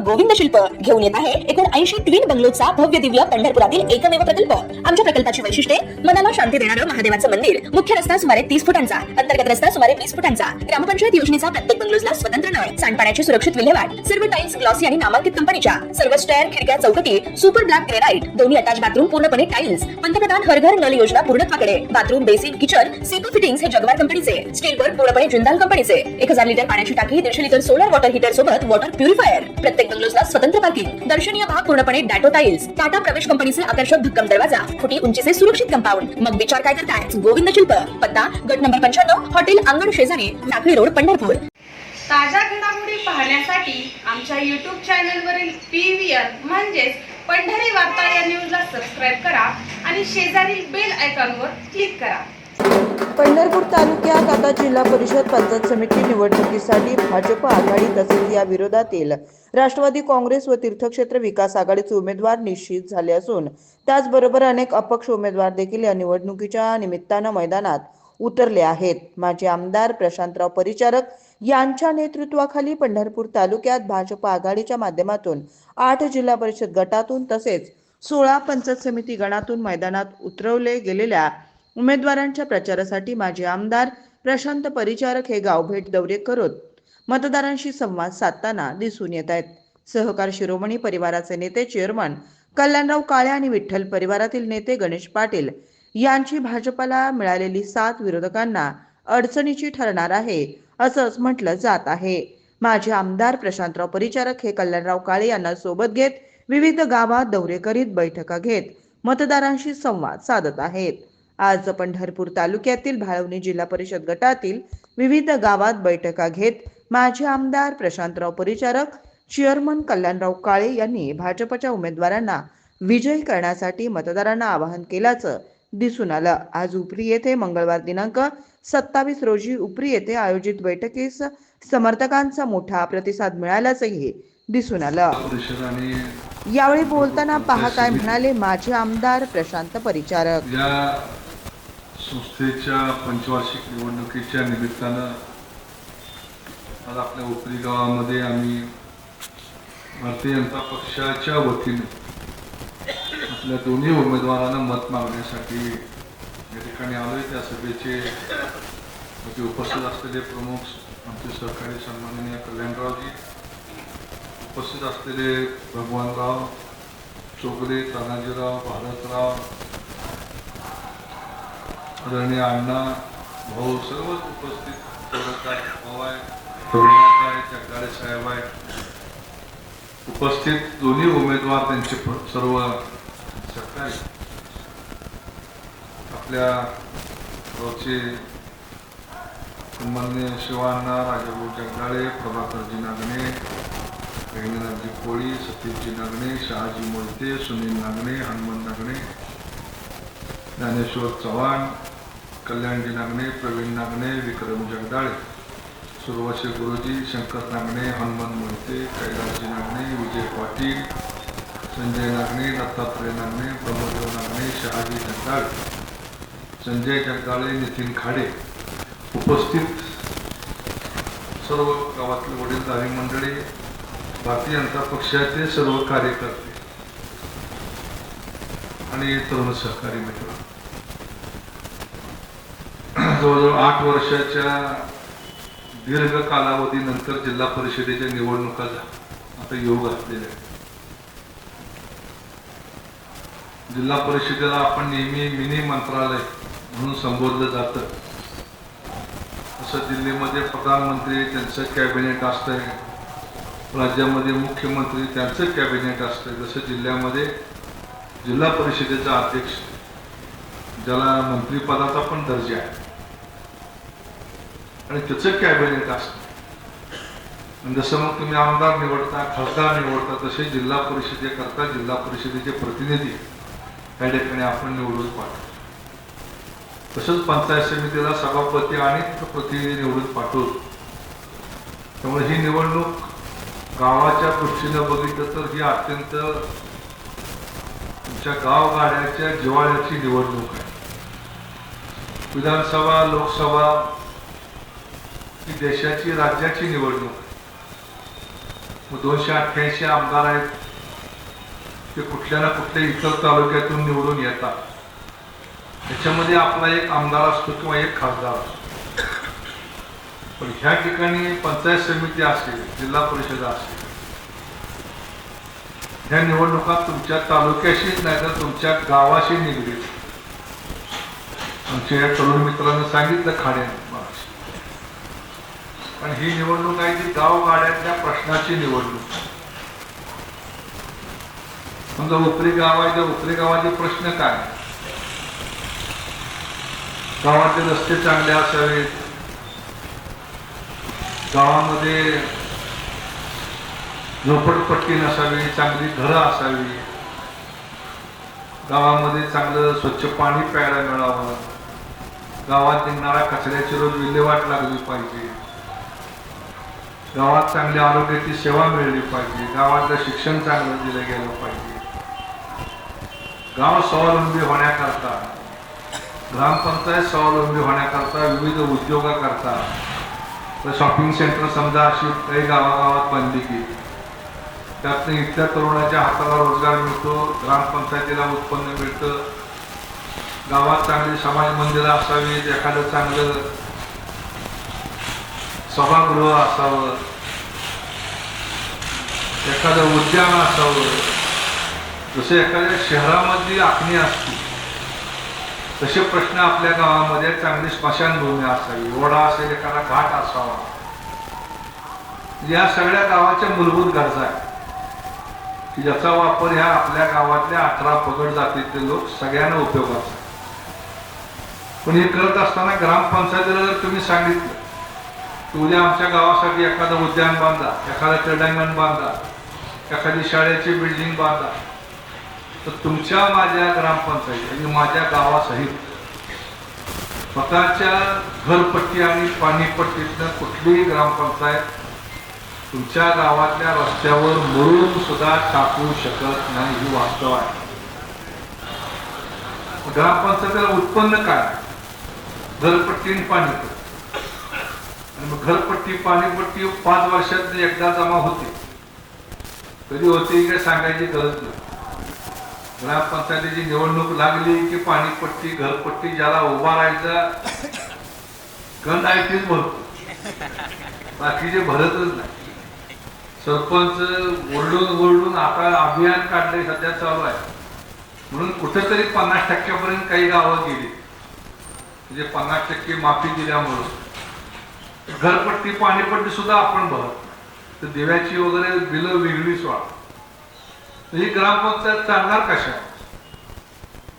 गोविंद शिल्प घेऊन येत आहे एकूण 80 ट्विन बंगलोचा भव्य दिव्य पंढरपुरातील एकमेव प्रकल्प। आमच्या प्रकल्पाची वैशिष्ट्ये मनाला शांती देणारं महादेवाचं मंदिर, मुख्य रस्ता सुमारे 30 फुटांचा, अंतर्गत रस्ता सुमारे 20 फुटांचा, ग्रामपंचायत योजनेचा प्रत्येक बंगलोजला स्वतंत्र नळ, सांडपाण्याची सुरक्षित विल्हेवाट, सर्व टाइल्स ग्लॉसी आणि नामांकित कंपनीच्या, सर्व स्टेअर, खिडक्या, चौकटी सुपर ब्लॅक ग्रेनाइट, दोन्ही अटॅच बाथरूम पूर्णपणे टाइल्स, पंतप्रधान हर घर नल योजना पूर्णत्वाकडे, bathroom, basin, kitchen, CP fittings हे जगवार कंपनीचे, स्टील वर्क पूर्णपणे जिंदाल कंपनीचे, 1000 लिटर पाण्याची टाकी, 150 लिटर सोलर वॉटर हीटर सोबत वॉटर प्युरिफायर, प्रत्येक बंगलोजला स्वतंत्र पार्किंग, दर्शनीय भाग पूर्णपणे डॅटो टाइल्स, टाटा प्रवेश कंपनीचे आकर्षक भक्कम दरवाजा, फुटी उंचीचे सुरक्षित कंपाऊंड। मग विचार काय करताय? गोविंद शिल्प, पत्ता गट नंबर 95, हॉटेल अंगण शेजारी, टाकळी रोड, पंढरपूर। ताज्या घडामोडी पाहण्यासाठी आमच्या YouTube चॅनलवरील PVR म्हणजेच पंढरी वार्ता या न्यूजला सबस्क्राइब करा आणि शेजारील बेल आयकॉनवर क्लिक करा। पंढरपूर तालुक्यात आता जिल्हा परिषद पंचायत समिती निवडणुकीसाठी भाजप आघाडी तसेच या विरोधातील राष्ट्रवादी काँग्रेस व तीर्थक्षेत्र विकास आघाडीचे उमेदवार निश्चित झाले असून त्याचबरोबर अनेक अपक्ष उमेदवार देखील या निवडणुकीच्या निमित्तानं मैदानात उतरले आहेत। माजी आमदार प्रशांतराव परिचारक यांच्या नेतृत्वाखाली पंढरपूर तालुक्यात भाजप आघाडीच्या माध्यमातून 8 जिल्हा परिषद गटातून तसेच 16 पंचायत समिती गणातून मैदानात उतरवले गेलेल्या उमेदवारांच्या प्रचारासाठी माजी आमदार प्रशांत परिचारक हे गावभेट दौरे करत मतदारांशी संवाद साधताना दिसून येत आहेत। सहकार शिरोमणी परिवाराचे नेते चेअरमन कल्याणराव काळे आणि विठ्ठल परिवारातील नेते गणेश पाटील यांची भाजपला मिळालेली साथ विरोधकांना अडचणीची ठरणार आहे असंच म्हटलं जात आहे। माजी आमदार प्रशांतराव परिचारक हे कल्याणराव काळे यांना सोबत घेत विविध गावात दौरे करीत बैठका घेत मतदारांशी संवाद साधत आहेत। आज पंढरपूर तालुक्यातील भाळवणी जिल्हा परिषद गटातील विविध गावात बैठका घेत माजी आमदार प्रशांतराव परिचारक चेअरमन कल्याणराव काळे यांनी भाजपच्या उमेदवारांना विजयी करण्यासाठी मतदारांना आवाहन केल्याचं दिसून आलं। आज उपरी येथे मंगळवार दिनांक 27 रोजी उपरी येथे आयोजित बैठकीस समर्थकांचा मोठा प्रतिसाद मिळाल्याचंही दिसून आलं। यावेळी बोलताना पहा काय म्हणाले माजी आमदार प्रशांत परिचारक। या संस्थेच्या पंचवार्षिक निवडणुकीच्या निमित्तानं आज आपल्या उपरी गावामध्ये आम्ही भारतीय जनता पक्षाच्या वतीने आपल्या दोन्ही उमेदवारांना मत मागण्यासाठी या ठिकाणी आलोय। त्या सभेचे उपस्थित असलेले प्रमुख आमचे सहकारी सन्माननीय कल्याणरावजी, उपस्थित असलेले भगवानराव चोगले, तानाजीराव, भारतराव, आदरणीय अण्णा भाऊ, सर्वच उपस्थित भाऊ आहे, जगदाळे साहेब आहे, उपस्थित दोन्ही उमेदवार त्यांचे सर्व सहकारी, आपल्या गावचे सन्माननीय शिवांना, राजाभाऊ जगदाळे, प्रभाकरजी नागणे, गहिनीनाथजी कोळी, सतीशजी नागणे, शहाजी मोहिते, सुनील नागणे, हनुमान नागणे, ज्ञानेश्वर चव्हाण, कल्याणजी नागणे, प्रवीण नागणे, विक्रम जगदाळे, सुरवशे गुरुजी, शंकर नागणे, हनुमान मोहिते, कैलासजी नागणे, विजय पाटील, संजय नागणे, दत्तात्रय नागणे, प्रमोदराव नागणे, शहाजी जगदाळे, संजय जगदाळे, नितीन खाडे, उपस्थित सर्व गावातले वडीलधारी मंडळी, भारतीय जनता पक्षाचे सर्व कार्यकर्ते आणि तरुण सहकारी मित्र, जवळजवळ 8 वर्षाच्या दीर्घ कालावधीनंतर जिल्हा परिषदेच्या निवडणुका आता योग असलेल्या आहेत। जिल्हा परिषदेला आपण नेहमी मिनी मंत्रालय म्हणून संबोधलं जातं। तसं दिल्लीमध्ये प्रधानमंत्री त्यांचं कॅबिनेट असतंय, राज्यामध्ये मुख्यमंत्री त्यांचं कॅबिनेट असतंय, जसं जिल्ह्यामध्ये जिल्हा परिषदेचा अध्यक्ष ज्याला मंत्रिपदाचा पण दर्जा आहे आणि त्याचं कॅबिनेट असतं। जसं मग तुम्ही आमदार निवडता, खासदार निवडता, तसे जिल्हा परिषदेकरता जिल्हा परिषदेचे प्रतिनिधी या ठिकाणी आपण निवडून पाठवतो। तसंच पंचायत समितीला सभापती आणि प्रतिनिधी निवडून पाठवतो। त्यामुळे ही निवडणूक गावाच्या दृष्टीनं बघितलं तर ही अत्यंत तुमच्या गावगाड्याच्या जिव्हाळ्याची निवडणूक आहे। विधानसभा, लोकसभा ही देशाची, राज्याची निवडणूक आहे। 288 आमदार आहेत ते कुठल्या ना कुठल्या इतर तालुक्यातून निवडून येतात. त्याच्यामध्ये आपला एक आमदार असतो किंवा एक खासदार असतो. पण ह्या ठिकाणी पंचायत समिती असेल, जिल्हा परिषद असेल, ह्या निवडणुका तुमच्या तालुक्याशीच नाही तर तुमच्या गावाशी निगडीत. आमच्या या तरुण मित्रांनी सांगितलं खाड्याने पण ही निवडणूक आहे ती गावगाड्यातल्या प्रश्नाची निवडणूक. समजा उपरी गाव आहे त्या उपरी गावाचे प्रश्न काय? गावातले रस्ते चांगले असावेत, गावामध्ये झोपडपट्टी नसावी, चांगली घरं असावी, गावामध्ये चांगलं स्वच्छ पाणी प्यायला मिळावं, गावात निघणाऱ्या कचऱ्याची रोज विल्हेवाट लागली पाहिजे, गावात चांगल्या आरोग्याची सेवा मिळली पाहिजे, गावातलं शिक्षण चांगलं दिलं गेलं पाहिजे. गाव स्वावलंबी होण्याकरता, ग्रामपंचायत स्वावलंबी होण्याकरता, विविध उद्योगाकरता शॉपिंग सेंटर समजा अशी काही गावागावात बांधली की त्यातनं इथल्या तरुणाच्या हाताला रोजगार मिळतो, ग्रामपंचायतीला उत्पन्न मिळतं, गावात चांगली समाज मंदिरं असावीत, एखादं चांगलं सभागृह असावं, एखादं उद्यान असावं. जसे एखाद्या शहरामधली आखणी असते तसे प्रश्न आपल्या गावामध्ये चांगली स्मशानभूमी असावी, ओढा असेल, एखादा घाट असावा. या सगळ्या गावाच्या मूलभूत गरजा आहेत की ज्याचा वापर ह्या आपल्या गावातल्या 18 पगड जातीतले लोक सगळ्यांना उपयोगाचा. पण हे करत असताना ग्रामपंचायतीला जर तुम्ही सांगितलं की उद्या आमच्या गावासाठी एखादं उद्यान बांधा, एखादं क्रीडांगण बांधा, एखादी शाळेची बिल्डिंग बांधा, तर तुमच्या माझ्या ग्रामपंचायती आणि माझ्या गावासहित स्वतःच्या घरपट्टी आणि पाणीपट्टीतनं कुठलीही ग्रामपंचायत तुमच्या गावातल्या रस्त्यावर मुरुम सुद्धा टाकू शकत नाही. ही वास्तव आहे. ग्रामपंचायतीला उत्पन्न काय? घरपट्टी आणि पाणीपट्टी. आणि मग घरपट्टी पाणीपट्टी 5 वर्षात एकदा जमा होते. कधी होते काय सांगायची गरज नाही. ग्रामपंचायतीची निवडणूक लागली की पाणीपट्टी घरपट्टी ज्याला उभा राहायचा गंध आहे तीच भरतो, बाकीचे भरतच नाही. सरपंच ओरडून आता अभियान काढले सध्या चालू आहे म्हणून कुठेतरी 50% काही गावं गेली, म्हणजे 50% माफी दिल्यामुळं घरपट्टी पाणीपट्टी सुद्धा आपण भरत, तर दिव्याची वगैरे बिलं वेगळीच वाढ. ही ग्रामपंचायत चालणार कशा?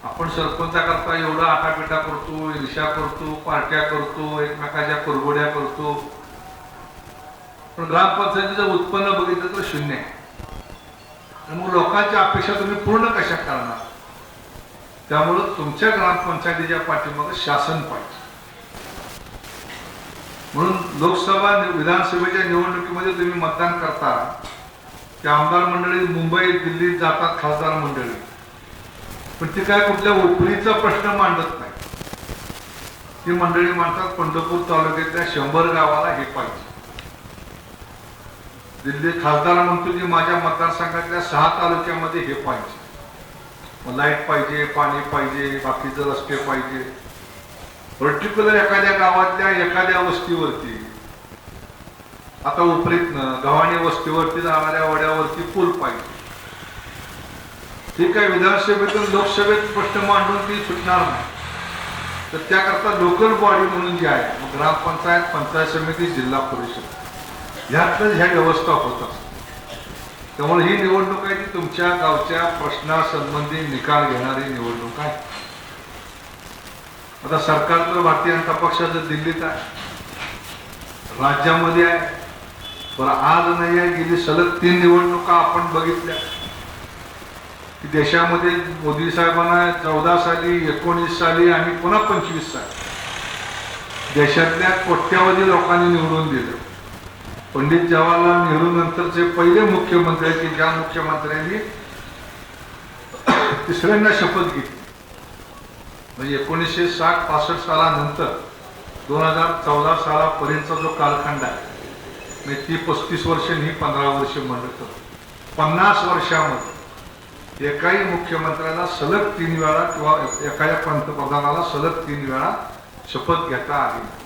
आपण सरपंचाकरता एवढा आटापिटा करतो, ईर्ष्या करतो, पार्ट्या करतो, एकमेकाच्या कुरघोड्या करतो, पण ग्रामपंचायतीचं उत्पन्न बघितलं तर 0 आहे. त्यामुळे लोकांच्या अपेक्षा तुम्ही पूर्ण कशा करणार? त्यामुळं तुमच्या ग्रामपंचायतीच्या पाठीमागे शासन पाहिजे. म्हणून लोकसभा विधानसभेच्या निवडणुकीमध्ये तुम्ही मतदान करता की आमदार मंडळी मुंबई दिल्लीत जातात, खासदार मंडळी, पण ती काय कुठल्या उपरीचा प्रश्न मांडत नाही. ती मंडळी मांडतात पंढरपूर तालुक्यातल्या 100 गावाला हे पाहिजे. दिल्ली खासदार म्हणतो की माझ्या मतदारसंघातल्या 6 तालुक्यामध्ये हे पाहिजे, मग लाईट पाहिजे, पाणी पाहिजे, बाकीचे रस्ते पाहिजे. पर्टिक्युलर एखाद्या गावातल्या एखाद्या वस्तीवरती, आता उपरीतनं गव्हाणी वस्तीवरती जाणाऱ्या वड्यावरती पूल पाहिजे. ठीक आहे, विधानसभेतून लोकसभेत प्रश्न मांडून ती सुटणार नाही, तर त्याकरता लोकल बॉडी म्हणून जी आहे, मग ग्रामपंचायत, पंचायत समिती, जिल्हा परिषद, ह्यातच ह्या व्यवस्था होत असतात. त्यामुळे ही निवडणूक आहे ती तुमच्या गावच्या प्रश्नासंबंधी निकाल घेणारी निवडणूक आहे. आता सरकार तर भारतीय जनता पक्षाचं दिल्लीत आहे, राज्यामध्ये आहे, पण आज नाही आहे. गेली सलग 3 निवडणुका आपण बघितल्या की देशामध्ये मोदी साहेबांना 14 साली, 19 साली आणि पुन्हा 25 साली देशातल्या कोट्यावधी लोकांनी निवडून दिलं. पंडित जवाहरलाल नेहरू नंतरचे पहिले मुख्यमंत्री की ज्या मुख्यमंत्र्यांनी 3ऱ्यांदा शपथ घेतली, म्हणजे 1960-65 सालानंतर 2014 सालापर्यंतचा जो कालखंड आहे मी ती 35 वर्ष आणि ही 15 वर्ष म्हणलं तर 50 वर्षामध्ये एकाही मुख्यमंत्र्याला सलग 3 वेळा किंवा एखाद्या पंतप्रधानाला सलग 3 वेळा शपथ घेता आली नाही.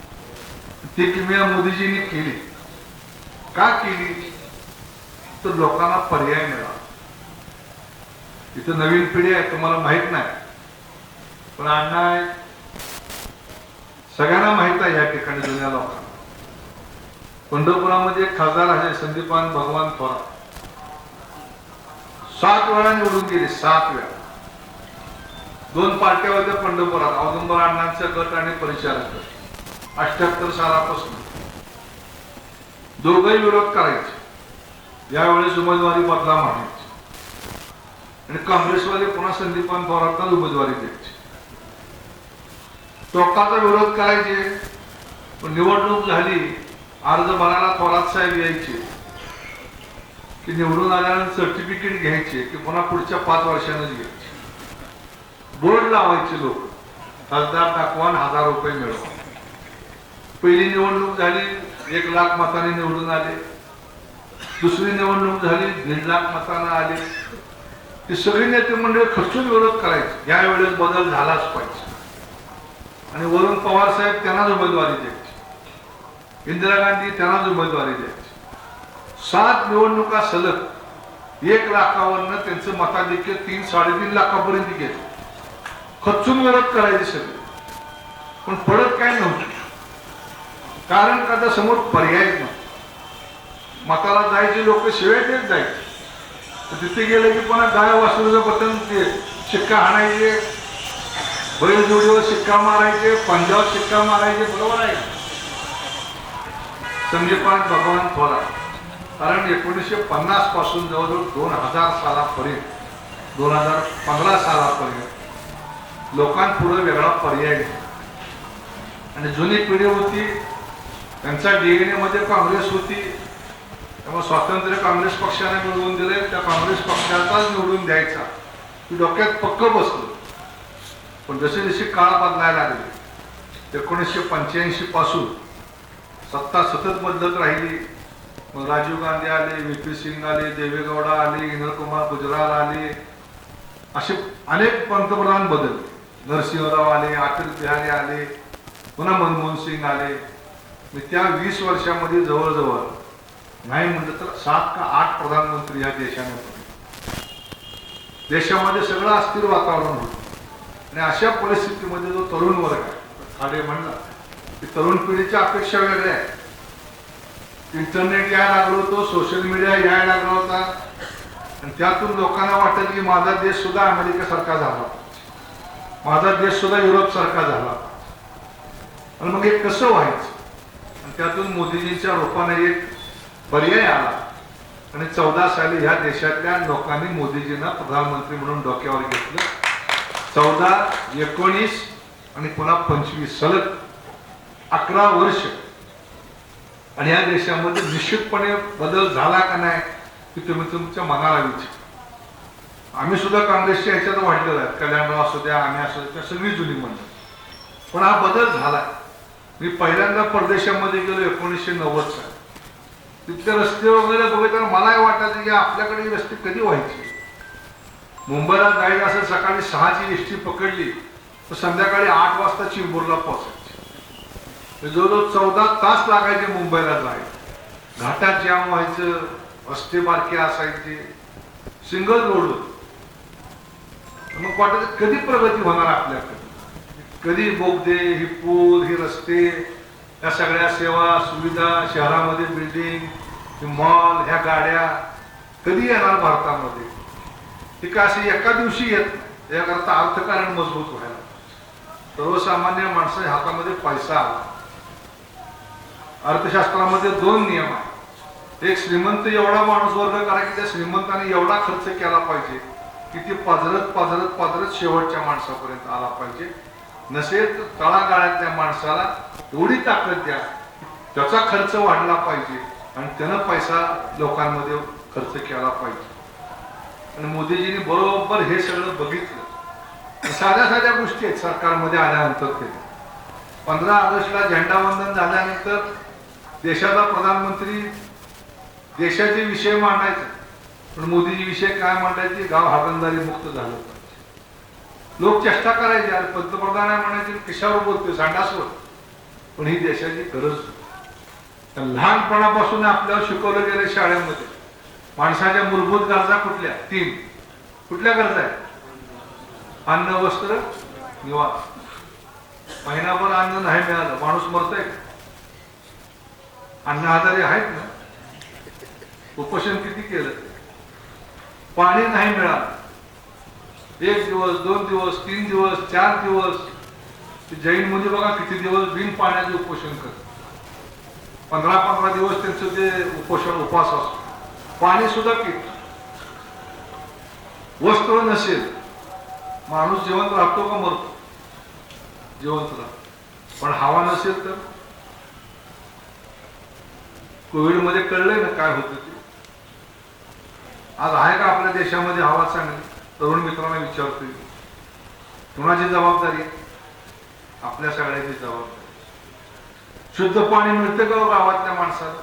ती किमया मोदीजींनी केली. का केली? तर लोकांना पर्याय मिळाला. इथं नवीन पिढी आहे, तुम्हाला माहित नाही, पण अण्णा सगळ्यांना माहित आहे या ठिकाणी जुन्या लोकांना. पंढरपुरामध्ये खासदार आहे संदीपान भगवान थोरात 7 वेळा निवडून गेले. 7 वेळा. 2 पार्ट्या होत्या पंढरपुरात, औदुंबर अण्णांचा गट आणि परिचारक गट. 78 सालापासून दोघंही विरोध करायचे. यावेळेस उमेदवारी बदला मागायची आणि काँग्रेसवाले पुन्हा संदीपान थोरातला उमेदवारी द्यायची. टोकाचा विरोध करायचे. पण निवडणूक झाली, अर्ज भरायला थोरात साहेब यायचे की निवडून आल्यानंतर सर्टिफिकेट घ्यायचे की पुन्हा पुढच्या 5 वर्षांनाच घ्यायचे. बोर्ड लावायचे लोक, खासदार दाखवा 1000 रुपये मिळवा. पहिली निवडणूक झाली, 1 लाख मतांनी निवडून आले. दुसरी निवडणूक झाली, 1.5 लाख मतांना आले. ती सगळी नेते मंडळी खर्चून विरोध करायचे. यावेळेस बदल झालाच पाहिजे आणि वरुण पवार साहेब त्यांनाच उमेदवारी द्यायची. इंदिरा गांधी त्यांनाच उमेदवारी द्यायची. 7 निवडणुका सलग 1 लाखावरनं त्यांचं मताधिक्य 3-3.5 लाखापर्यंत गेलं. खर्चून विरोध करायचे सगळे, पण पडत काय नव्हतं. कारण का तर समोर पर्याय नव्हता. मताला जायचे लोक शिवाय देत जायचे. तिथे गेले की पुन्हा गाय वासरूचं बटन ते शिक्का हाणायचे, बैलजोडीवर शिक्का मारायचे, पंजावर शिक्का मारायचे. बरोबर आहे. संदीपान भगवान थोरात, कारण 1950 पासून जवळजवळ 2000 सालापर्यंत 2015 सालापर्यंत लोकांपुढे वेगळा पर्याय नाही. आणि जुनी पिढी होती, त्यांच्या DNA मध्ये काँग्रेस होती. त्यामुळे स्वातंत्र्य काँग्रेस पक्षाने मिळवून दिले. त्या काँग्रेस पक्षाचाच निवडून द्यायचा की डोक्यात पक्क बसलं. पण जसे जसे काळ बदलायला लागले, 1985 पासून सत्ता सतत बदलत राहिली. मग राजीव गांधी आले, VP सिंग आले, देवेगौडा आले, इंद्रकुमार गुजराल आले, असे अनेक पंतप्रधान बदलले. नरसिंहराव आले, अटल बिहारी आले, पुन्हा मनमोहन सिंग आले. त्या 20 वर्षामध्ये जवळजवळ नाही म्हटलं तर 7 का 8 प्रधानमंत्री या देशाने होते. देशामध्ये सगळं अस्थिर वातावरण होतं. आणि अशा परिस्थितीमध्ये जो तरुण वर्ग आहे, खाडे म्हणला की तरुण पिढीच्या अपेक्षा वेगळ्या आहेत. इंटरनेट यायला लागलो होतो, सोशल मीडिया यायला लागला होता आणि त्यातून लोकांना वाटत की माझा देश सुद्धा अमेरिकेसारखा झाला, माझा देश सुद्धा युरोप सारखा झाला. आणि मग हे कसं व्हायचं? आणि त्यातून मोदीजींच्या रूपाने एक पर्याय आला आणि 14 साली ह्या देशातल्या लोकांनी मोदीजींना प्रधानमंत्री म्हणून डोक्यावर घेतलं. 14, 19 आणि पुन्हा 25 सलग 11 वर्ष. आणि या देशामध्ये निश्चितपणे बदल झाला का नाही की तुम्ही तुमच्या मनाला विचार. आम्ही सुद्धा काँग्रेसच्या ह्याच्यात वाढलेलो आहे. कल्याणराव असू द्या, आम्ही असू द्या, सगळी जुनी मंडळ. पण हा बदल झाला. मी पहिल्यांदा परदेशामध्ये गेलो 1990 साली. तिथले रस्ते वगैरे बघितल्यावर मला वाटायचं की आपल्याकडे रस्ते कधी व्हायचे. मुंबईला जायचं असं सकाळी 6ची एसटी पकडली तर संध्याकाळी 8 वाजता चिंबूरला पोहोचायचे. जवळजवळ 14 तास लागायचे मुंबईला जायचं. घाटात जाम व्हायचं, रस्ते बारके असायचे, सिंगल रोड होत. मग वाटायचं कधी प्रगती होणार आपल्याकडे, कधी बोगदे, ही पूल, ही रस्ते, या सगळ्या सेवा सुविधा, शहरामध्ये बिल्डिंग, मॉल, ह्या गाड्या कधी येणार भारतामध्ये. ती का अशी एका दिवशी येत नाही. याकरता अर्थकारण मजबूत व्हायला, सर्वसामान्य माणसाच्या हातामध्ये पैसा आला. अर्थशास्त्रामध्ये 2 नियम आहेत. एक, श्रीमंत एवढा माणूस वर्ग करा की त्या श्रीमंताने एवढा खर्च केला पाहिजे की ती पाजरत शेवटच्या माणसापर्यंत आला पाहिजे. नसेल तर तळागाळातल्या माणसाला एवढी ताकद द्या, त्याचा खर्च वाढला पाहिजे आणि त्यानं पैसा लोकांमध्ये खर्च केला पाहिजे. आणि मोदीजींनी बरोबर हे सगळं बघितलं. साध्या गोष्टी आहेत सरकारमध्ये आल्यानंतर केल्या. 15 ऑगस्टला झेंडावंदन झाल्यानंतर देशाचा प्रधानमंत्री देशाचे विषय मांडायचे, पण मोदीजी विषय काय मांडायचे? गाव हागणदारी मुक्त झालं पाहिजे. लोक चेष्टा करायचे, अरे पंतप्रधान आहे म्हणायचे, कशावर बोलतोय? संडासवर. पण ही देशाची गरज होती. तर लहानपणापासून आपल्याला शिकवलं गेलं शाळेमध्ये माणसाच्या मूलभूत गरजा कुठल्या? 3. कुठल्या गरजा आहेत? अन्न, वस्त्र, निवास. महिनाभर अन्न नाही मिळालं, माणूस मरतोय. अन्न आजारी आहेत ना, उपोषण किती केलं. पाणी नाही मिळालं, 1 दिवस 2 दिवस 3 दिवस 4 दिवस. जैन मुली बघा किती दिवस बिन पाण्याचे उपोषण करतात. 15-15 दिवस त्यांचं ते उपोषण उपास असतो. पाणी सुद्धा पित. वस्त्र नसेल, माणूस जिवंत राहतो का मरतो? जिवंत राहतो. पण हवा नसेल तर? कोविड मध्ये कळलंय ना काय होतं ते. आज आहे का आपल्या देशामध्ये हवा चांगली? तरुण मित्रांना विचारतोय, कुणाची जबाबदारी? आपल्या सगळ्याची जबाबदारी. शुद्ध पाणी मिळतं का गावातल्या माणसाला?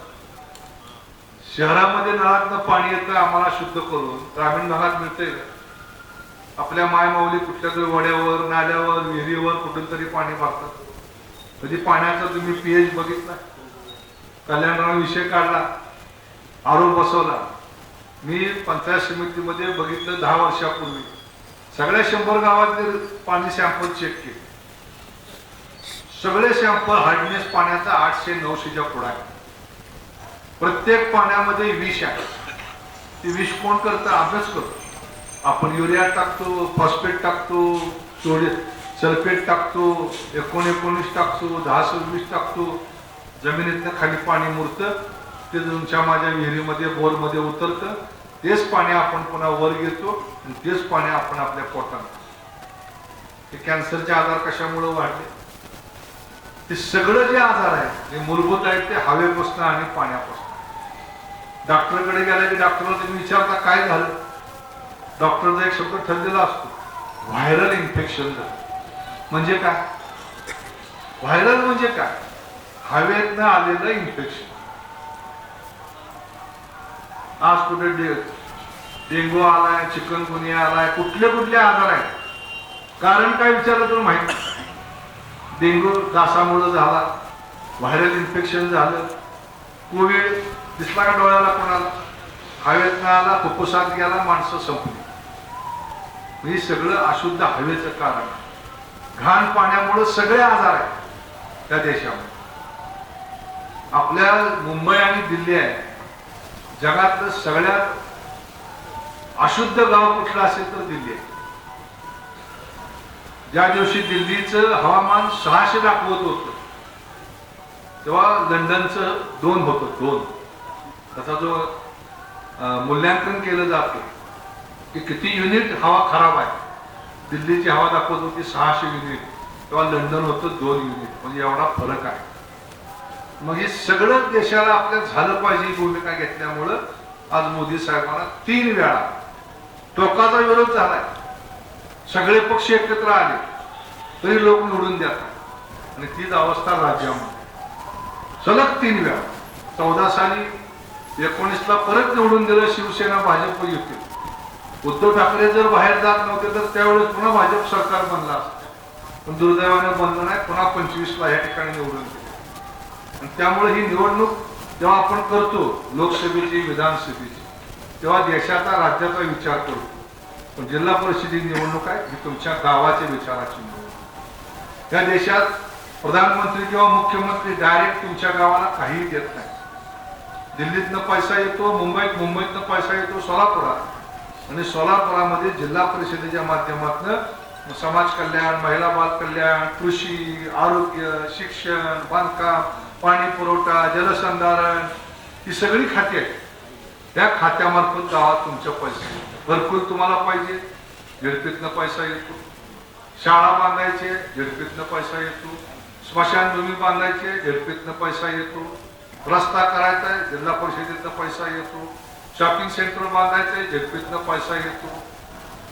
शहरामध्ये नळातनं पाणी येतं आम्हाला शुद्ध करून, ग्रामीण भागात मिळतंय का? आपल्या मायमाऊली कुठल्या तरी वड्यावर, नाल्यावर, विहिरीवर कुठून तरी पाणी भरतात. कधी पाण्याचा तुम्ही पीएच बघितला? कल्याणराव विषय काढला, आरो बसवला. मी पंचायत समितीमध्ये बघितलं 10 वर्षापूर्वी. सगळ्या 100 गावातले पाणी सॅम्पल चेक केले. सगळे सॅम्पल हार्डनेस पाण्याचा 800-900च्या पुढे आहे. प्रत्येक पाण्यामध्ये विष आहे. ते विष कोण करतं? अभ्यास करतो. आपण युरिया टाकतो, फॉस्फेट टाकतो, सल्फेट टाकतो, 19 टाकतो, 10-26 टाकतो. जमिनीतनं खाली पाणी मुरतं, ते तुमच्या माझ्या विहिरीमध्ये बोरमध्ये उतरतं. तेच पाणी आपण पुन्हा वर घेतो आणि तेच पाणी आपण आपल्या पोटात. हे कॅन्सरचे आजार कशामुळे वाढले? ते सगळं जे आजार आहेत ते मूलभूत आहेत ते हवेपासून आणि पाण्यापासून. डॉक्टरकडे गेला की डॉक्टरला तुम्ही विचारता काय झालं? डॉक्टरचा एक शब्द ठरलेला असतो, व्हायरल इन्फेक्शन झालं. म्हणजे काय? व्हायरल म्हणजे काय? हवेतनं आलेलं इन्फेक्शन. आज कुठे डेंगू आलाय, चिकनगुनिया आलाय, कुठले आजार आहेत. कारण काय विचारलं तर माहिती नाही. डेंगू डासामुळे झाला, व्हायरल इन्फेक्शन झालं, कोविड दिसला का डोळ्याला कोणाला? हवेतनं आला, फुफ्फुसात गेला, माणसं संपली. हे सगळं अशुद्ध हवेचं कारण. घाण पाण्यामुळे सगळे आजार आहेत त्या देशामध्ये. आपल्या मुंबई आणि दिल्ली आहे जगातलं सगळ्यात अशुद्ध गाव कुठलं असेल तर दिल्ली आहे. ज्या दिवशी दिल्लीचं हवामान 600 दाखवत होतं तेव्हा लंडनचं 2 होतं. 2 त्याचा जो मूल्यांकन केलं जातं की किती युनिट हवा खराब आहे. दिल्लीची हवा दाखवत होती 600 युनिट, तेव्हा लंडन होतं 2 युनिट. म्हणजे एवढा फरक आहे. मग हे सगळं देशाला आपल्या झालं पाहिजे ही भूमिका घेतल्यामुळं आज मोदी साहेबांना 3 वेळा टोकाचा विरोध झालाय. सगळे पक्ष एकत्र आले तरी लोक निवडून देतात आणि तीच अवस्था राज्यामध्ये. सलग 3 वेळा 14 साली 19ला परत निवडून दिलं शिवसेना भाजप युती. उद्धव ठाकरे जर बाहेर जात नव्हते तर त्यावेळेस पुन्हा भाजप सरकार बनलं असतं. पण दुर्दैवाने बनलं नाही. पुन्हा 25ला या ठिकाणी निवडून दिलं. आणि त्यामुळे ही निवडणूक जेव्हा आपण करतो लोकसभेची, विधानसभेची, तेव्हा देशाचा, राज्याचा विचार करतो. पण जिल्हा परिषदेची निवडणूक आहे ही तुमच्या गावाच्या विचाराची निवडणूक. या देशात प्रधानमंत्री किंवा मुख्यमंत्री डायरेक्ट तुमच्या गावाला काहीही देत नाही. दिल्लीतनं पैसा येतो, मुंबईतनं पैसा येतो सोलापुरात, आणि सोलापुरामध्ये जिल्हा परिषदेच्या माध्यमातून समाज कल्याण, महिला बाल कल्याण, कृषी, आरोग्य, शिक्षण, बांधकाम, पाणी पुरवठा, जलसंधारण ही सगळी खाती आहेत. त्या खात्यामार्फत गावात तुमच्या पैसे घरकुल तुम्हाला पाहिजे, झेडपीतनं पैसा येतो. शाळा बांधायचे, झेडपीतनं पैसा येतो. स्मशानभूमी बांधायचे, झेडपीतनं पैसा येतो. रस्ता करायचा आहे, जिल्हा परिषदेतनं पैसा येतो. शॉपिंग सेंटर बांधायचे, झेडपीतनं पैसा येतो.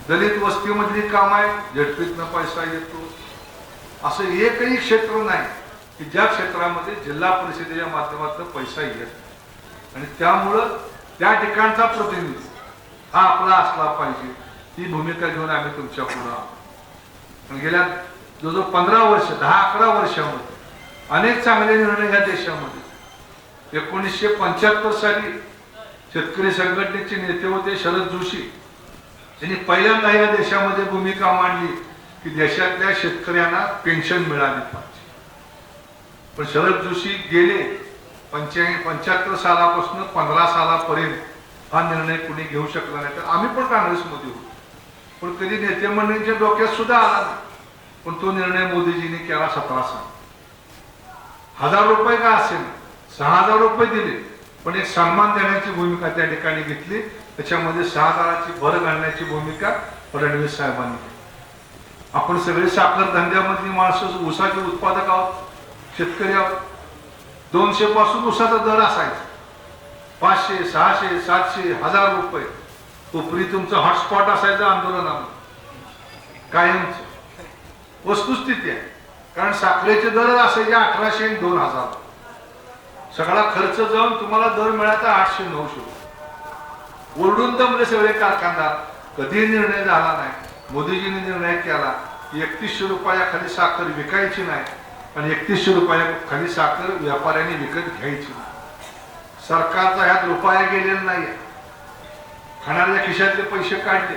दलित वस्तीमधली काम आहे, झेडपीतनं पैसा येतो. असं एकही क्षेत्र नाही की ज्या क्षेत्रामध्ये जिल्हा परिषदेच्या माध्यमातून पैसा येत. आणि त्यामुळं त्या ठिकाणचा प्रतिनिधी हा आपला असला पाहिजे, ही भूमिका घेऊन आम्ही तुमच्या पुढे आहोत. गेल्या जवळजवळ 15 वर्ष 10-11 वर्षामध्ये अनेक चांगले निर्णय ह्या देशामध्ये. 1975 साली शेतकरी संघटनेचे नेते होते शरद जोशी. त्यांनी पहिल्यांदा या देशामध्ये भूमिका मांडली की देशातल्या शेतकऱ्यांना पेन्शन मिळाली पाहिजे. पण शरद जोशी गेले 75 सालापासून 15 सालापर्यंत हा निर्णय कुणी घेऊ शकला नाही. तर आम्ही पण काँग्रेसमध्ये होतो, पण कधी नेते मंडळींच्या डोक्यात सुद्धा आला नाही. पण तो निर्णय मोदीजींनी केला 17 साल. 1000 रुपये का असेल 6000 रुपये दिले, पण एक सन्मान देण्याची भूमिका त्या ठिकाणी घेतली. त्याच्यामध्ये 6000ची भर घालण्याची भूमिका फडणवीस साहेबांनी केली. आपण सगळे साखर धंद्यामधली माणसं ऊसाचे उत्पादक आहोत, शेतकरी आहोत. 200 पासून ऊसाचा दर असायचा. 500, 600, 700, 1000 रुपये. कोपरी तुमचं हॉटस्पॉट असायचं आंदोलनामध्ये कायमच. वस्तुस्थिती आहे, कारण साखरेचे दर असायचे 1800 आणि 2000. सगळा खर्च जाऊन तुम्हाला दर मिळायचा 800-900. ओरडून दमले सगळे कारखानदार. कधी निर्णय झाला नाही. मोदीजींनी निर्णय केला की 3100 रुपयाखाली साखर विकायची नाही आणि 3100 रुपयाखाली साखर व्यापाऱ्यांनी विकत घ्यायची नाही. सरकारचा ह्यात रुपया गेलेला नाही. खाणाऱ्या खिशातले पैसे काढले,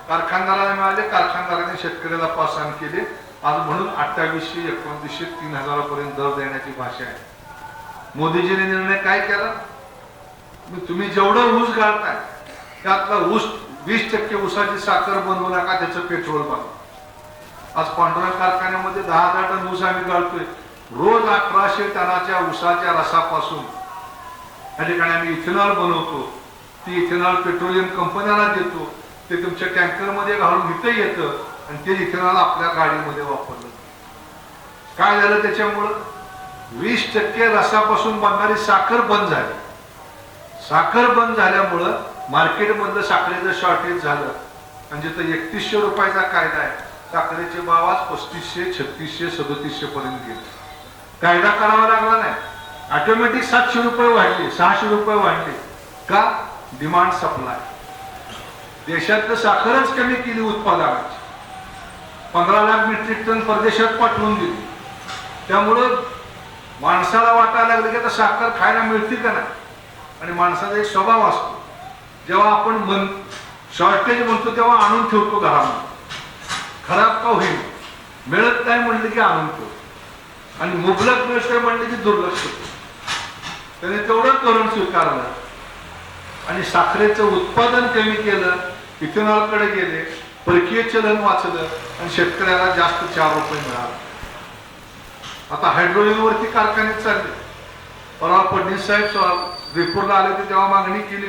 कारखानदाराला मिळाले, कारखानदाराने शेतकऱ्याला पासन केले. आज म्हणून 2800, 2900, 3000 पर्यंत दर देण्याची भाषा आहे. मोदीजीने निर्णय काय केला? तुम्ही जेवढं ऊस घालताय त्यातला ऊस 20% ऊसाची साखर बनवू नका, त्याचं पेट्रोल बनवा. आज पांढरा कारखान्यामध्ये 10,000 टन ऊस आम्ही घालतोय. रोज 1800 टनाच्या ऊसाच्या रसापासून या ठिकाणी आम्ही इथेनॉल बनवतो. ती इथेनॉल पेट्रोलियम कंपन्यांना देतो. ते तुमच्या टँकरमध्ये घालून इथं येतं आणि ते इथेनॉल आपल्या गाडीमध्ये वापरलं. काय झालं त्याच्यामुळं? 20% रसापासून बनणारी साखर बंद झाली. साखर बंद झाल्यामुळं मार्केटमधलं साखरेचं शॉर्टेज झालं आणि जिथं 3100 रुपयाचा कायदा आहे, साखरेचे भाव आज 3500, 3600, 3700 पर्यंत गेले. कायदा करावा लागला नाही. ऑटोमॅटिक 700 रुपये वाढले, 600 रुपये वाढले. का? Demand supply. देशातलं साखरच कमी केली उत्पादनाची. 15 लाख मेट्रिक टन परदेशात पाठवून दिली. त्यामुळं माणसाला वाटायला लागलं की आता साखर खायला मिळते का नाही. आणि माणसाचा एक स्वभाव असतो, जेव्हा आपण शॉर्टेज म्हणतो तेव्हा आणून ठेवतो घरामध्ये. खराब का होईल, मिळत नाही म्हणलं की आणून ठेवतो. आणि मुबलक मिळतंय म्हणलं की दुर्लक्ष होतो. त्याने तेवढं करून स्वीकारलं आणि साखरेचं उत्पादन कमी केलं, इथेनॉलकडे गेले, परकीय चलन वाचलं आणि शेतकऱ्याला जास्त 4 रुपये मिळाले. आता हायड्रोजनवरती कारखाने चालले. परवा फडणवीस साहेब रिपोर्टला आले होते तेव्हा मागणी केली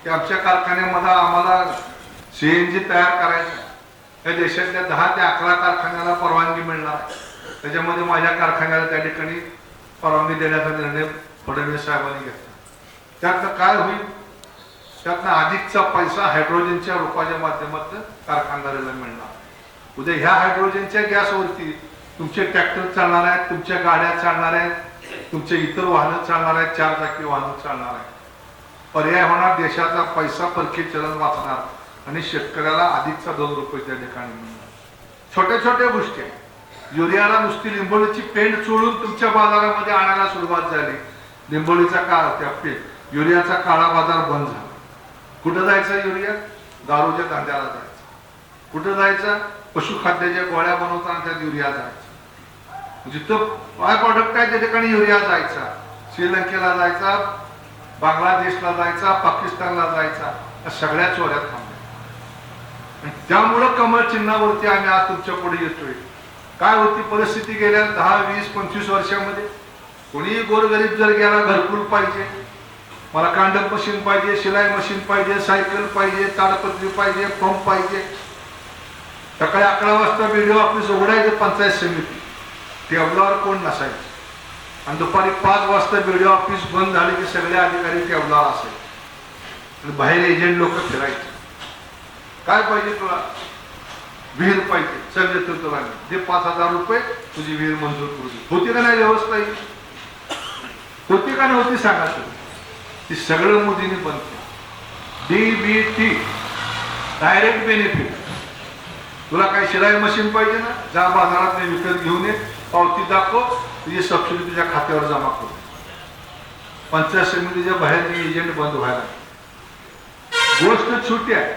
की आमच्या कारखान्यामध्ये आम्हाला CNG तयार करायचं. या देशातल्या 10 ते 11 कारखान्याला परवानगी मिळणार आहे. त्याच्यामध्ये माझ्या कारखान्याला त्या ठिकाणी परवानगी देण्याचा निर्णय फडणवीस साहेबांनी घेतला. त्यातनं काय होईल? त्यातनं अधिकचा पैसा हायड्रोजनच्या रूपाच्या माध्यमातून कारखानदाराला मिळणार. उद्या ह्या हायड्रोजनच्या गॅसवरती तुमचे ट्रॅक्टर चालणार आहेत, तुमच्या गाड्या चालणार आहेत, तुमचे इतर वाहनं चालणार आहेत, 4 चाकी वाहनं चालणार आहेत. पर्याय होणार, देशाचा पैसा परकीय चलन वाचणार आणि शेतकऱ्याला अधिकचा 2 रुपये त्या ठिकाणी मिळणार. छोट्या छोट्या गोष्टी आहेत. युरियाला नुसती लिंबोळीची पेंड चोळून तुमच्या बाजारामध्ये आणायला सुरुवात झाली. लिंबोळीचा त्या युरियाचा काळा बाजार बंद झाला. कुठं जायचा युरिया? दारूच्या धंद्याला जायचा. कुठं जायचा? पशुखाद्याच्या गोळ्या बनवताना त्यात युरिया जायचा. जिथं बाय प्रॉडक्ट आहे त्या ठिकाणी युरिया जायचा. श्रीलंकेला जायचा, बांगलादेशला जायचा, पाकिस्तानला जायचा. या सगळ्या चोऱ्या थांबल्या. त्यामुळं कमळ चिन्हावरती आम्ही आज तुमच्या पुढे येतोय. काय होती परिस्थिती गेल्या 10, 20, 25 वर्षामध्ये? कोणीही गोरगरीब जर गेला, घरकुल पाहिजे, मला कांडप मशीन पाहिजे, शिलाई मशीन पाहिजे, सायकल पाहिजे, ताडपत्री पाहिजे, पंप पाहिजे. सकाळी 11 वाजता BDO ऑफिस उघडायचे पंचायत समिती, टेबलावर कोण नसायचं. आणि दुपारी 5 वाजता BDO ऑफिस बंद झाले की सगळे अधिकारी टेबलावर असायचे. बाहेर एजंट लोक फिरायचे. काय पाहिजे तुला? विहीर पाहिजे, चल देतो तुला, दे 5000 रुपये, तुझी विहीर मंजूर करू दे. होती का नाही व्यवस्था? होती का नव्हती सांगा तुम्ही? ती सगळं मोदींनी बंद केलं. DBT direct benefit. तुला काही शिलाई मशीन पाहिजे ना, जा बाजारात विकत घेऊन ये, पावती दाखव, तुझी सबसिडी तुझ्या खात्यावर जमा करू. पंचायत समितीच्या बाहेर एजंट बंद व्हायला. गोष्ट छोटी आहे,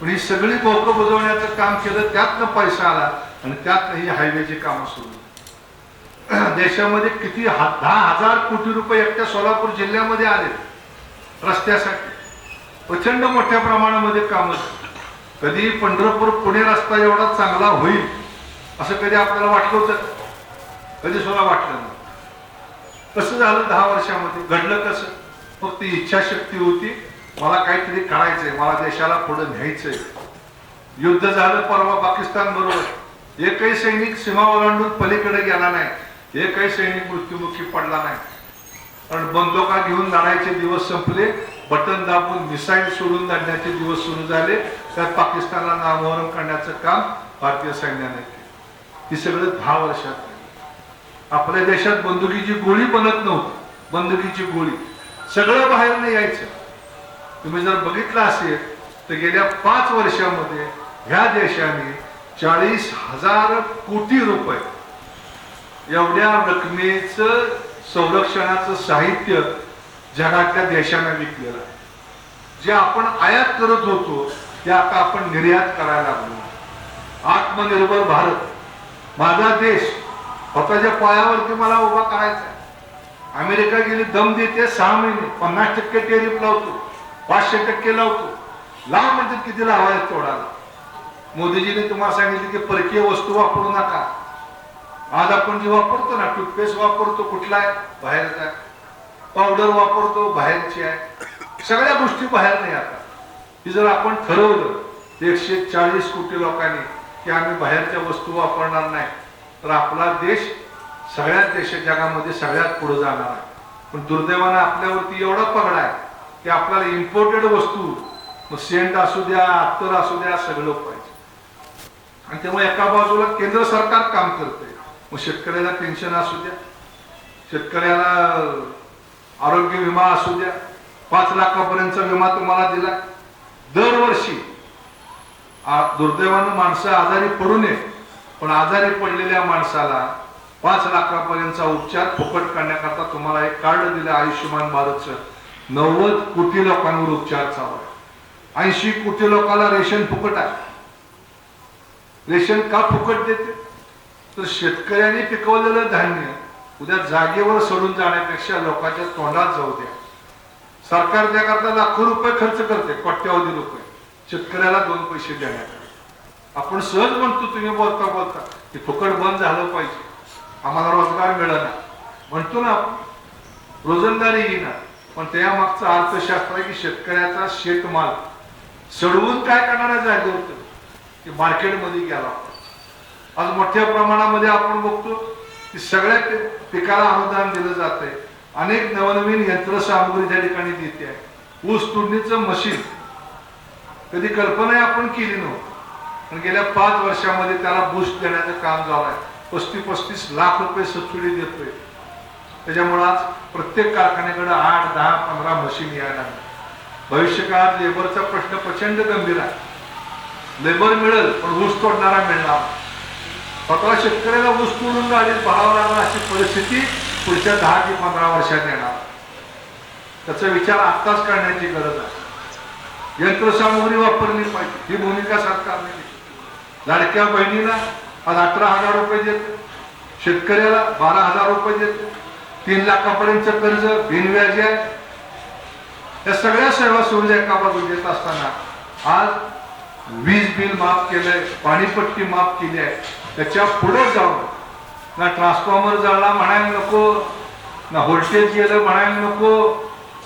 पण ही सगळी बोकं बुजवण्याचं काम केलं, त्यातनं पैसा आला आणि त्यातनं ही हायवेची कामं सुरू. देशामध्ये किती 10,000 कोटी रुपये एकट्या सोलापूर जिल्ह्यामध्ये आले रस्त्यासाठी. प्रचंड मोठ्या प्रमाणामध्ये काम. कधी पंढरपूर पुणे रस्ता एवढा चांगला होईल असं कधी आपल्याला वाटलं होतं? कधी सुद्धा वाटलं नाही. कसं झालं 10 वर्षामध्ये? घडलं कसं? फक्त इच्छाशक्ती होती, मला काहीतरी करायचंय, मला देशाला पुढे न्यायचंय. युद्ध झालं परवा पाकिस्तान बरोबर, एकही सैनिक सीमा ओलांडून पलीकडे गेला नाही, एकही सैनिक मृत्युमुखी पडला नाही. कारण बंदुका घेऊन लढायचे दिवस संपले, बटन दाबून मिसाईल सोडून लढण्याचे दिवस सुरू झाले. त्यात पाकिस्तानला नामोहरम करण्याचं काम भारतीय सैन्याने केलं. ही सगळं 10 वर्षात. आपल्या देशात बंदुकीची गोळी बनत नव्हती, बंदुकीची गोळी सगळं बाहेरनं यायचं. तुम्ही जर बघितलं असेल तर गेल्या 5 वर्षामध्ये ह्या देशाने 40,000 कोटी रुपये एवढ्या रकमेचं संरक्षणाचं साहित्य जगातल्या देशांना विकलेलं आहे. जे आपण आयात करत होतो ते आता आपण निर्यात करायला लागलो. आत्मनिर्भर भारत, माझा देश स्वतःच्या पायावरती मला उभा करायचा आहे. अमेरिका गेली दम देते, 6 महिने 50% टेरिफ लावतो, 500% लावतो. लाव म्हणजे किती लावायचं तेवढा. मोदीजीने तुम्हाला सांगितलं की परकीय वस्तू वापरू नका. आज आपण जे वापरतो ना, टूथपेस्ट वापरतो, कुठला आहे? बाहेरचा आहे. पावडर वापरतो, बाहेरची आहे. सगळ्या गोष्टी बाहेर नाही. आता ही जर आपण ठरवलं 140 कोटी लोकांनी की आम्ही बाहेरच्या वस्तू वापरणार नाही, तर आपला देश सगळ्याच देश जगामध्ये सगळ्यात पुढे जाणार आहे. पण दुर्दैवानं आपल्यावरती एवढा पगडा आहे की आपल्याला इम्पोर्टेड वस्तू, मग सेंट असू द्या, अत्तर असू द्या, सगळं पाहिजे. आणि त्यामुळे एका बाजूला केंद्र सरकार काम करते, मग शेतकऱ्याला पेन्शन असू द्या, शेतकऱ्याला आरोग्य विमा असू द्या, 5 लाखापर्यंतचा विमा तुम्हाला दिला. दरवर्षी दुर्दैवानं माणसं आजारी पडू नये, पण आजारी पडलेल्या माणसाला 5 लाखापर्यंतचा उपचार फुकट करण्याकरता तुम्हाला एक कार्ड दिलं आयुष्यमान भारतचं. 90 कोटी लोकांवर उपचार चालू आहे. 80 कोटी लोकांना रेशन फुकट आहे. रेशन का फुकट देते? तर शेतकऱ्यांनी पिकवलेलं धान्य उद्या जागेवर सोडून जाण्यापेक्षा लोकांच्या तोंडात जाऊ द्या. सरकार त्याकरता लाखो रुपये खर्च करते, कोट्यावधी रुपये शेतकऱ्याला 2 पैसे देण्यात. आपण सहज म्हणतो, तुम्ही बोलता बोलता की फुकट बंद झालं पाहिजे, आम्हाला रोजगार मिळाला म्हणतो ना आपण, रोजंदारी येईना. पण त्या मागचं अर्थशास्त्र आहे की शेतकऱ्याचा शेतमाल सडवून काय करणाऱ्या जागे होतं की मार्केटमध्ये गेला. आज मोठ्या प्रमाणामध्ये आपण बघतो की सगळ्या पिकाला अनुदान दिलं जात आहे. अनेक नवनवीन यंत्रसामुग्री त्या ठिकाणी देते आहे. ऊस तोडणीचं मशीन कधी कल्पना आपण केली नव्हती, पण गेल्या 5 वर्षामध्ये त्याला बूस्ट देण्याचं काम झालं आहे. 35-35 लाख रुपये सबसिडी देतोय. त्याच्यामुळे आज प्रत्येक कारखान्याकडे 8, 10, 15 मशीन यायला लागले. भविष्य काळात लेबरचा प्रश्न प्रचंड गंभीर आहे. लेबर मिळेल पण ऊस तोडणारा मिळणार. स्वतः शेतकऱ्याला ऊस तोडून गाडीत भरावं लागणार अशी परिस्थिती पुढच्या 10 ते 15 वर्षात येणार. त्याचा विचार आत्ताच करण्याची गरज आहे. यंत्रसामुग्री वापरली पाहिजे, ही भूमिका सरकारने घेतली. लाडक्या बहिणीला आज 18,000 रुपये देते, शेतकऱ्याला 12,000 रुपये देते, 3 लाखापर्यंतचं कर्ज बिनव्याज आहे. या सगळ्या सेवा सुविधा एका बाजू देत असताना आज वीज बिल माफ केलंय, पाणीपट्टी माफ केली आहे. त्याच्या पुढे जाऊन ना ट्रान्सफॉर्मर जळला म्हणायला नको, ना व्होल्टेज गेलं म्हणायला नको,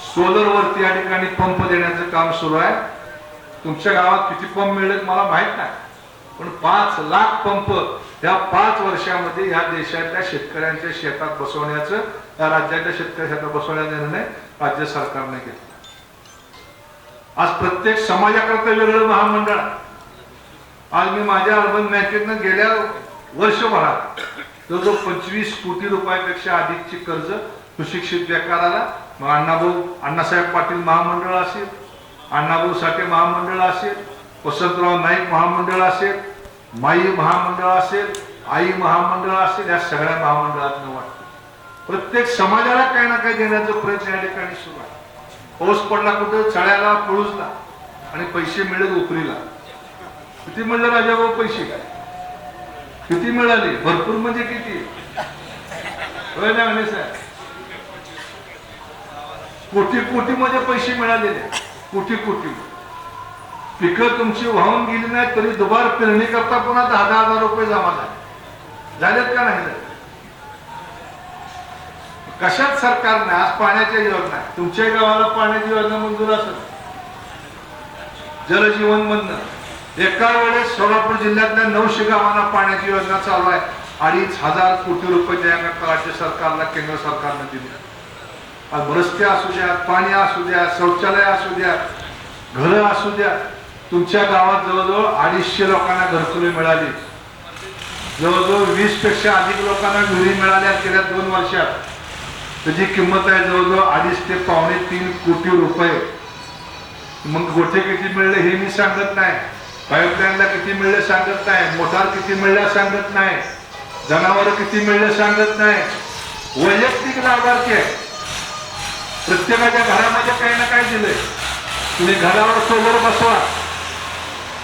सोलर वरती या ठिकाणी पंप देण्याचं काम सुरू आहे. तुमच्या गावात किती पंप मिळेल मला माहित नाही, पण 5 लाख पंप या 5 वर्षामध्ये या देशातल्या शेतकऱ्यांच्या शेतात बसवण्याचं, या राज्यातल्या शेतकऱ्या शेतात बसवण्याचा निर्णय राज्य सरकारने घेतला. आज प्रत्येक समाजाकरता वेगळं महामंडळ. आज मी माझ्या अर्बन बँकेतनं गेल्या वर्षभरात जवळजवळ 25 कोटी रुपयापेक्षा अधिकची कर्ज सुशिक्षित बेकाराला मग अण्णासाहेब पाटील महामंडळ असेल, अण्णाभाऊ साठे महामंडळ असेल, वसंतराव नाईक महामंडळ असेल, माई महामंडळ असेल, आई महामंडळ असेल, या सगळ्या महामंडळात वाटतं प्रत्येक समाजाला काही ना काही देण्याचा प्रयत्न या ठिकाणी सुरू आहे. पाऊस पडला कुठं चढायला पळूसला आणि पैसे मिळत उपरीला. किती मिळाले राजाभाऊ पैसे? किती मिळाले? भरपूर म्हणजे किती? होय ना गणेश साहेब? कोटी कोटी मध्ये पैसे मिळालेले, कोटी कोटी. पिकं तुमची वाहून गेली नाही तरी दुबार पेरणी करता पुन्हा 10,000 रुपये जमा झालेत का नाही? कशात सरकारने आज पाण्याच्या योजना, तुमच्या गावाला पाण्याची योजना मंजूर असेल, जलजीवन मधनं एका वेळेस सोलापूर जिल्ह्यातल्या 900 गावांना पाण्याची योजना चालू आहे. 2,500 कोटी रुपये त्याकरता राज्य सरकारला केंद्र सरकारने दिले. आज रस्ते असू द्या, पाणी असू द्या, शौचालय असू द्या, घरं असू द्या. तुमच्या गावात जवळजवळ 250 लोकांना घरकुले मिळाली, जवळजवळ 20 पेक्षा अधिक लोकांना विहिरी मिळाल्या गेल्या 2 वर्षात. त्याची किंमत आहे जवळजवळ 2.5 ते 2.25 कोटी रुपये. मग गोठे किती मिळले हे मी सांगत नाही, पाईपलाईनला किती मिळले सांगत नाही, मोटार किती मिळल्या सांगत नाही, जनावर किती मिळले सांगत नाही. वैयक्तिक लाभार्थी आहे, प्रत्येकाच्या घरामध्ये काही ना काही दिलंय. तुम्ही घरावर सोलर बसवा,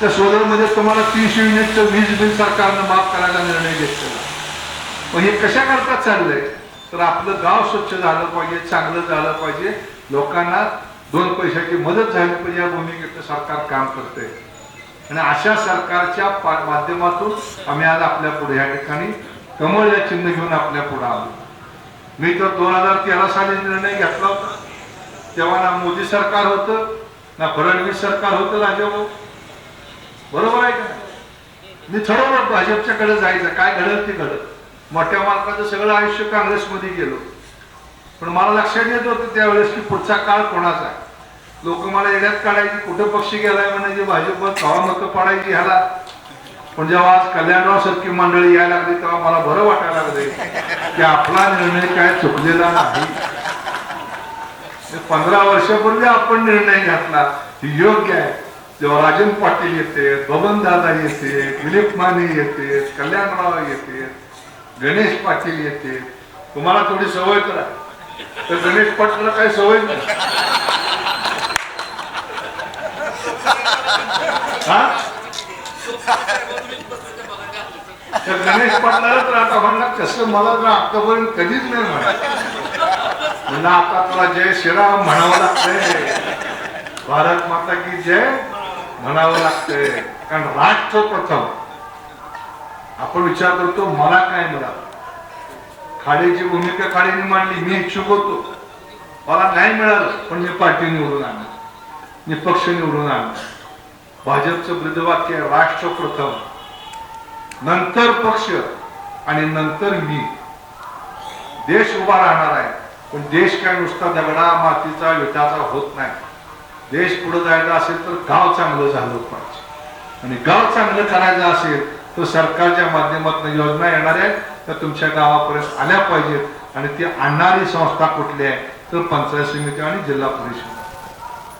त्या सोलर मध्ये तुम्हाला 30 युनिटचं वीज बिल सरकारनं माफ करायचा निर्णय घेतलेला. मग हे कशा करता चाललंय तर आपलं गाव स्वच्छ झालं पाहिजे, चांगलं झालं पाहिजे, लोकांना 2 पैशाची मदत झाली पाहिजे, या भूमिकेचं सरकार काम करतंय. आणि अशा सरकारच्या माध्यमातून आम्ही आज आपल्या पुढे या ठिकाणी कमळ या चिन्ह घेऊन आपल्या पुढे आलो. मी तर 2013 साली निर्णय घेतला होता, तेव्हा ना मोदी सरकार होतं ना फडणवीस सरकार होतं राजाभाऊ, बरोबर आहे का? मी ठरवलं भाजपच्याकडे जायचं, काय घडत ते घडत. मोठ्या मालकाचं सगळं आयुष्य काँग्रेसमध्ये गेलो, पण मला लक्षात येत होतं त्यावेळेस की पुढचा काळ कोणाचा आहे. लोक मला येण्यात काढायची, कुठं पक्षी गेलाय म्हणायचे, भाजपवर कवा मतं पडायची ह्याला. पण जेव्हा आज कल्याणराव सारखी मंडळी यायला लागली तेव्हा मला बरं वाटायला लागले की आपला निर्णय काय चुकलेला नाही. 15 वर्षापूर्वी आपण निर्णय घातला योग्य आहे. जेव्हा राजन पाटील येते, बबन दादा येते, दिलीप माने येते, कल्याणराव येते, गणेश पाटील येते. तुम्हाला थोडी सवय करा, तर गणेश पाटलाला काही सवय नाही. तर गणेश पाटलाला तर आता म्हणला कसं, मला तर आतापर्यंत कधीच नाही म्हणा. आता तुला जय श्रीराम म्हणावं लागतंय, भारत माता की जय म्हणावं लागतंय. कारण राष्ट्र प्रथम. आपण विचार करतो मला काय मिळालं, खाडीची भूमिका खाडीने मांडली, मी इच्छुक होतो, मला नाही मिळालं, पण मी पार्टी निवडून आणलं, मी पक्ष निवडून आणला. भाजपचं ब्रीदवाक्य राष्ट्र प्रथम, नंतर पक्ष आणि नंतर मी. देश उभा राहणार आहे, पण देश काय नुसता दगडा मातीचा विटाचा होत नाही. देश पुढे जायचा असेल तर गाव चांगलं झालं पाहिजे, आणि गाव चांगलं करायचं असेल तर सरकारच्या माध्यमातून योजना येणार आहेत त्या तुमच्या गावापर्यंत आल्या पाहिजेत. आणि ती आणणारी संस्था कुठली आहे तर पंचायत समिती आणि जिल्हा परिषद.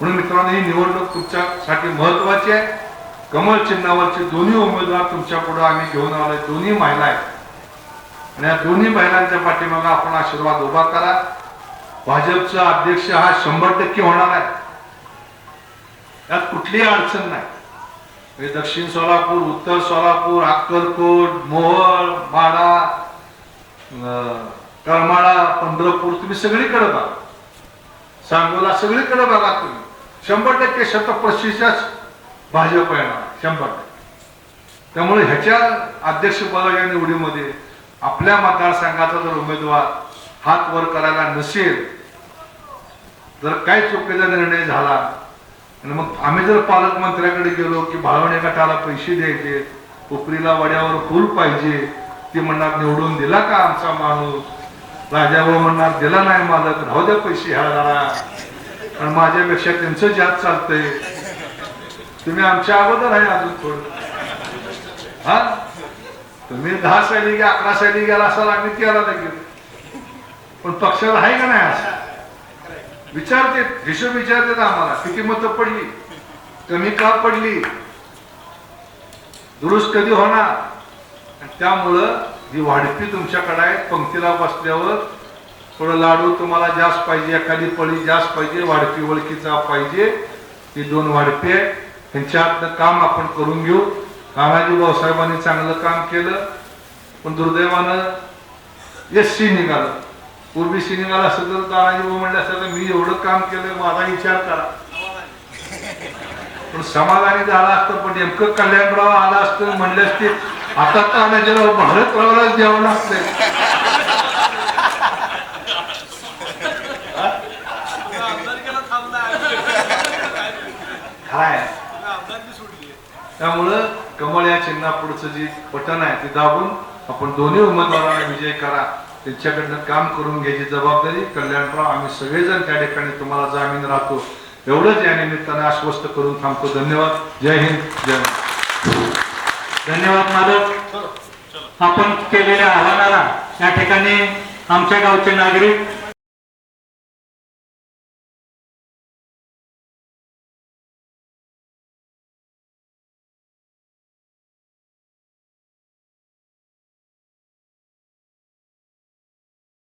म्हणून मित्रांनो, ही निवडणूक तुमच्यासाठी महत्वाची आहे. कमळ चिन्हावरचे दोन्ही उमेदवार तुमच्या पुढे आम्ही घेऊन आलोय, दोन्ही महिला आहेत. आणि या दोन्ही महिलांच्या पाठीमागे आपण आशीर्वाद उभा करा. भाजपचा अध्यक्ष हा 100% होणार आहे, यात कुठलीही अडचण नाही. दक्षिण सोलापूर, उत्तर सोलापूर, अक्कलकोट, मोहोळ, माढा, करमाळा, पंढरपूर, तुम्ही सगळीकडे बघा, सांगोला, सगळीकडे बघा तुम्ही. 100% शतप्रतिशत भाजप येणार, 100%. त्यामुळे ह्याच्या अध्यक्षपदाच्या निवडीमध्ये आपल्या मतदारसंघाचा जर उमेदवार हात वर करायला नसेल, जर काय चुकीचा निर्णय झाला, आणि मग आम्ही जर पालकमंत्र्याकडे गेलो की भाळवणे गटाला पैसे द्यायचे, उपरीला वड्यावर फुल पाहिजे, ती म्हणणार निवडून दिला का आमचा माणूस, राजाभाऊ म्हणणार दिला नाही मालक, राहू द्या पैसे ह्या जरा, आणि माझ्यापेक्षा त्यांचं जात चालतंय, तुम्ही आमच्या अगोदर आहे अजून थोडं. हा, तुम्ही 10 साली गे 11 साली गेला असाल, आम्ही 13ला गेलो, पण पक्षाला आहे का नाही असं? विचारते, हिशोब विचारतात आम्हाला, किती मतं पडली, कमी का पडली, दुरुस्त कधी होणार. आणि त्यामुळं जी वाढपी तुमच्याकडे आहे, पंक्तीला बसल्यावर थोडं लाडू तुम्हाला जास्त पाहिजे, एखादी पळी जास्त पाहिजे, वाढपी ओळखीचा पाहिजे, ही 2 वाढपी आहे, त्यांच्यातलं काम आपण करून घेऊ. तानाजी भाऊसाहेबांनी चांगलं काम केलं, पण दुर्दैवानं एससी निघालं. पूर्वी सी निघालं असं तर तानाजी भाऊ म्हणले असं मी एवढं काम केलं, माझा विचार करा. पण समाधानी झाला असतं, पण नेमकं कल्याणराव आला असतं म्हणले असते, आता तानाजीराव भारतरावलाच द्यावं लागतंय. त्यामुळं कमळ या चिन्हापुढचं जे बटन आहे ते दाबून आपण दोन्ही उमेदवारांना विजय करा, त्यांच्याकडनं काम करून घ्यायची जबाबदारी कल्याणराव आम्ही सगळेजण त्या ठिकाणी तुम्हाला जामीन राहतो एवढंच या निमित्ताने आश्वस्त करून थांबतो. धन्यवाद. जय हिंद, जय महाराष्ट्र. धन्यवाद मालक. आपण केलेल्या आव्हानाला या ठिकाणी आमच्या गावचे नागरिक